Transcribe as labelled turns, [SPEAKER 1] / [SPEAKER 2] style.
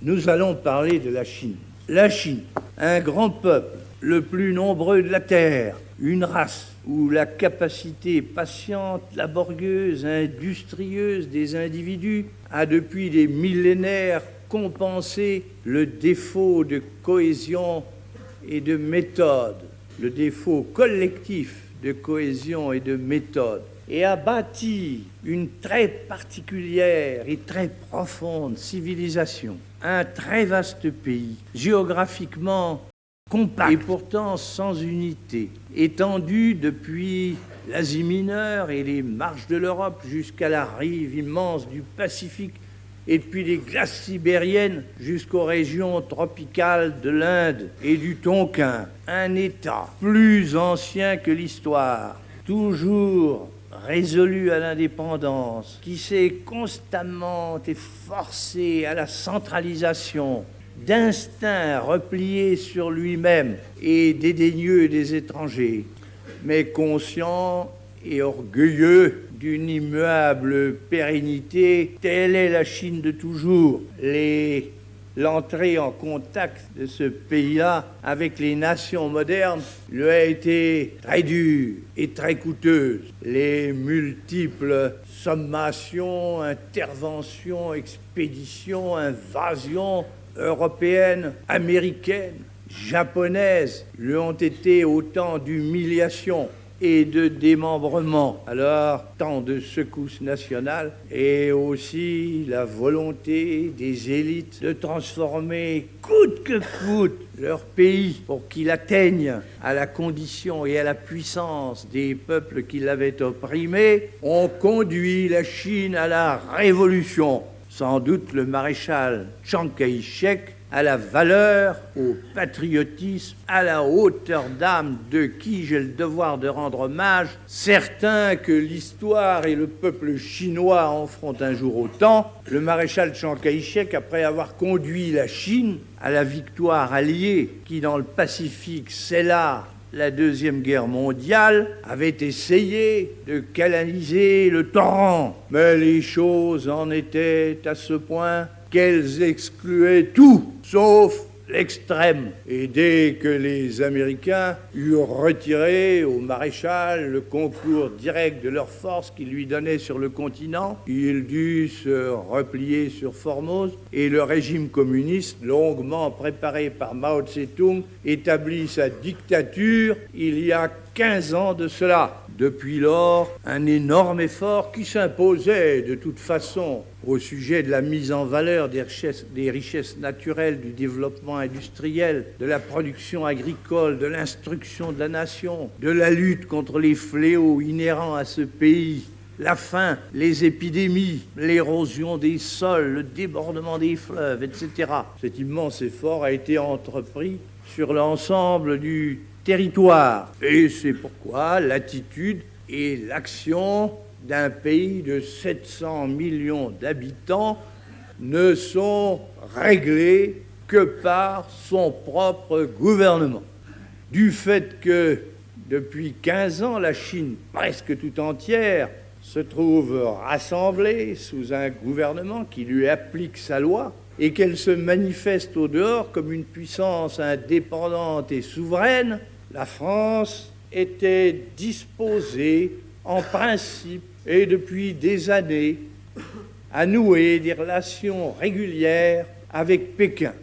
[SPEAKER 1] Nous allons parler de la Chine. La Chine, un grand peuple, le plus nombreux de la Terre, une race où la capacité patiente, laborieuse, industrieuse des individus a depuis des millénaires compensé le défaut de cohésion et de méthode, le défaut collectif de cohésion et de méthode, et a bâti une très particulière et très profonde civilisation, un très vaste pays, géographiquement compact et pourtant sans unité, étendu depuis l'Asie mineure et les marges de l'Europe jusqu'à la rive immense du Pacifique, et depuis les glaces sibériennes jusqu'aux régions tropicales de l'Inde et du Tonkin. Un État plus ancien que l'histoire, toujours résolu à l'indépendance, qui s'est constamment efforcé à la centralisation, d'instinct replié sur lui-même et dédaigneux des étrangers, mais conscient et orgueilleux d'une immuable pérennité. Telle est la Chine de toujours. L'entrée en contact de ce pays-là avec les nations modernes lui a été très dure et très coûteuse. Les multiples sommations, interventions, expéditions, invasions européennes, américaines, japonaises lui ont été autant d'humiliations et de démembrement. Alors, tant de secousses nationales et aussi la volonté des élites de transformer coûte que coûte leur pays pour qu'il atteigne à la condition et à la puissance des peuples qui l'avaient opprimé, ont conduit la Chine à la révolution. Sans doute le maréchal Chiang Kai-shek à la valeur, au patriotisme, à la hauteur d'âme de qui j'ai le devoir de rendre hommage, certain que l'histoire et le peuple chinois en feront un jour autant. Le maréchal Chiang Kai-shek, après avoir conduit la Chine à la victoire alliée qui, dans le Pacifique, scella la Deuxième Guerre mondiale, avait essayé de canaliser le torrent. Mais les choses en étaient à ce point qu'elles excluaient tout, sauf l'extrême. Et dès que les Américains eurent retiré au maréchal le concours direct de leurs forces qu'ils lui donnaient sur le continent, il dut se replier sur Formose et le régime communiste, longuement préparé par Mao Tse-tung, établit sa dictature il y a 15 ans de cela. Depuis lors, un énorme effort qui s'imposait de toute façon au sujet de la mise en valeur des richesses naturelles, du développement industriel, de la production agricole, de l'instruction de la nation, de la lutte contre les fléaux inhérents à ce pays, la faim, les épidémies, l'érosion des sols, le débordement des fleuves, etc. Cet immense effort a été entrepris sur l'ensemble du territoire. Et c'est pourquoi l'attitude et l'action d'un pays de 700 millions d'habitants ne sont réglées que par son propre gouvernement. Du fait que, depuis 15 ans, la Chine, presque tout entière, se trouve rassemblée sous un gouvernement qui lui applique sa loi, et qu'elle se manifeste au dehors comme une puissance indépendante et souveraine, la France était disposée, en principe, et depuis des années, à nouer des relations régulières avec Pékin.